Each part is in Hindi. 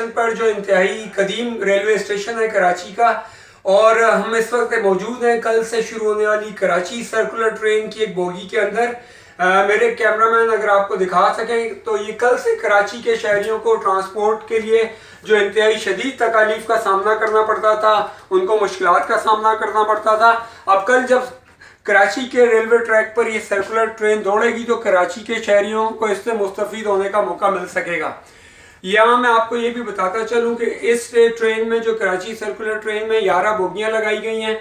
स्टेशन पर जो इंतहाई कदीम रेलवे स्टेशन है कराची का, और हम इस वक्त मौजूद हैं कल से शुरू होने वाली कराची सर्कुलर ट्रेन की एक बोगी के अंदर। मेरे कैमरामैन अगर आपको दिखा सकें तो ये कल से कराची के शहरियों को ट्रांसपोर्ट के लिए जो इंतहाई शदीद तकालीफ का सामना करना पड़ता था, उनको मुश्किलात का सामना करना पड़ता था। अब कल जब कराची के रेलवे ट्रैक पर ये सर्कुलर ट्रेन दौड़ेगी तो कराची के शहरियों को इससे मुस्तफ़ीद होने का मौका मिल सकेगा। यहाँ मैं आपको ये भी बताता चलूँ कि इस ट्रेन में, जो कराची सर्कुलर ट्रेन में 11 बोगियाँ लगाई गई हैं।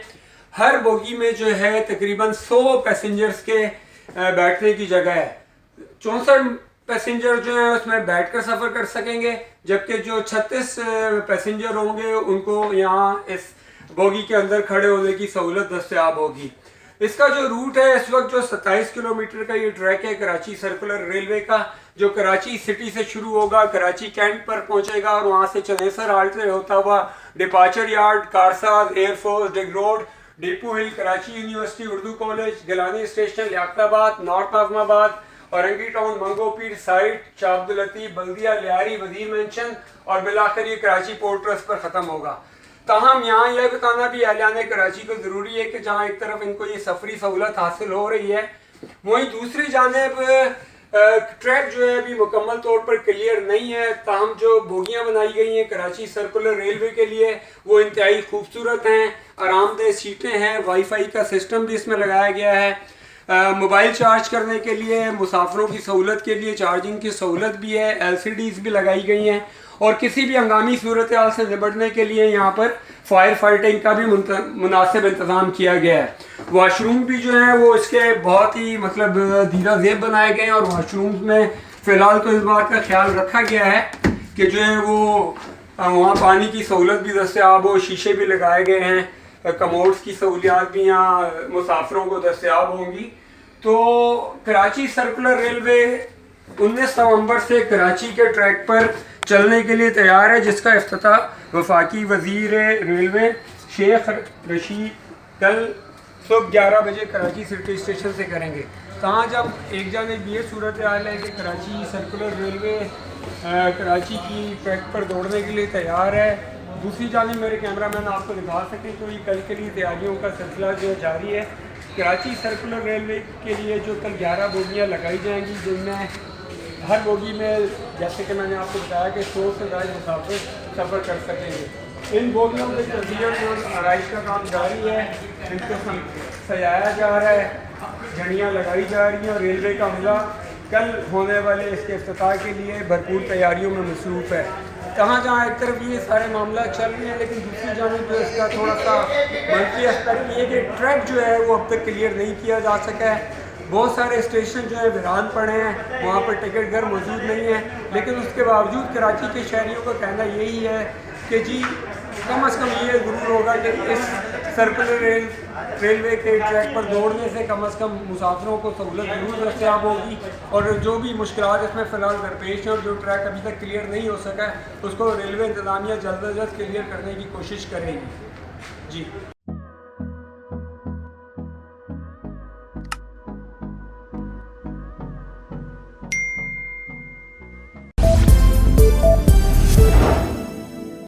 हर बोगी में जो है तकरीबन 100 पैसेंजर्स के बैठने की जगह है। 64 पैसेंजर जो है उसमें बैठकर सफ़र कर सकेंगे, जबकि जो 36 पैसेंजर होंगे उनको यहाँ इस बोगी के अंदर खड़े होने की सहूलत दस्तयाब होगी। इसका जो रूट है इस वक्त, जो 27 किलोमीटर का ये ट्रैक है कराची सर्कुलर रेलवे का, जो कराची सिटी से शुरू होगा, कराची कैंट पर पहुंचेगा और वहां से चनेसर हाल्ट से होता हुआ departure yard, Karsaz, air force, Drigh road, depot hill, Karachi university, Urdu college, Gilani station, Liaquatabad, north Nazimabad, Orangi town, Manghopir site, Shah Abdul Latif, Baldia, Lyari, Wazir mansion और बिलाखिर ये कराची पोर्ट ट्रस्ट पर ख़त्म होगा। ताहम यहाँ यह बताना भी अहलियान कराची को ज़रूरी है कि जहाँ एक तरफ इनको ये सफरी सहूलत हासिल हो रही है, वहीं दूसरी जानिब ट्रैक जो है अभी मुकम्मल तौर पर क्लियर नहीं है। ताहम जो बोगियाँ बनाई गई हैं कराची सर्कुलर रेलवे के लिए वो इंतहाई खूबसूरत हैं, आरामदेह सीटें हैं, वाईफाई का सिस्टम भी इसमें लगाया गया है। मोबाइल चार्ज करने के लिए, मुसाफिरों की सहूलत के लिए चार्जिंग की सहूलत भी है, LCDs भी लगाई गई हैं और किसी भी हंगामी सूरत हाल से निपटने के लिए यहाँ पर फायर फाइटिंग का भी मुनासिब इंतज़ाम किया गया है। वाशरूम भी जो है वो इसके बहुत ही धीरा ज़ेब बनाए गए हैं और वाशरूम में फ़िलहाल तो इस बात का ख्याल रखा गया है कि जो है वो वहाँ पानी की सहूलत भी दस्तयाब हो, शीशे भी लगाए गए हैं, कमोड्स की सहूलियात भी यहाँ मुसाफिरों को दस्तयाब होंगी। तो कराची सर्कुलर रेलवे 19 नवंबर से कराची के ट्रैक पर चलने के लिए तैयार है, जिसका इफ्तिताह वफाकी वजीर रेलवे शेख रशीद कल सुबह 11 बजे कराची सिटी स्टेशन से करेंगे। कहाँ जब एक जानिब ये सूरत हाल है कि कराची सर्कुलर रेलवे कराची की ट्रैक पर दौड़ने के लिए तैयार है, दूसरी जानिब मेरे कैमरामैन आपको दिखा सकें तो ये कल के लिए तैयारियों का सिलसिला जो जारी है। कराची सर्कुलर रेलवे के लिए जो कल 11 बोगियाँ लगाई जाएंगी, जिनमें हर बोगी में, जैसे कि मैंने आपको बताया कि 100 से ज़्यादा मुसाफिर सफ़र कर सकेंगे। इन बोगियों में तस्वीर और आराइश का काम जारी है, इनको सजाया जा रहा है, झंडियाँ लगाई जा रही हैं और रेलवे का अमला कल होने वाले इसके इफ्तिताह के लिए भरपूर तैयारियों में मसरूफ़ है। जहाँ एक तरफ ये सारे मामला चल रहे हैं, लेकिन दूसरी जानिब जो इसका थोड़ा सा मनफी एस्पेक्ट ये कि ट्रैक जो है वो अब तक क्लियर नहीं किया जा सका है। बहुत सारे स्टेशन जो है वीरान पड़े हैं, वहाँ पर टिकट घर मौजूद नहीं है, लेकिन उसके बावजूद कराची के शहरियों का कहना यही है कि जी कम से कम ये ज़रूर होगा कि इस सर्कुलर रेलवे के ट्रैक पर दौड़ने से कम मुसाफिरों को सहूलत जरूर दस्तयाब होगी और जो भी मुश्किलात इसमें फ़िलहाल दरपेश है और जो ट्रैक अभी तक क्लियर नहीं हो सका है उसको रेलवे इंतज़ामिया जल्द अज जल्द क्लियर करने की कोशिश करेगी। जी।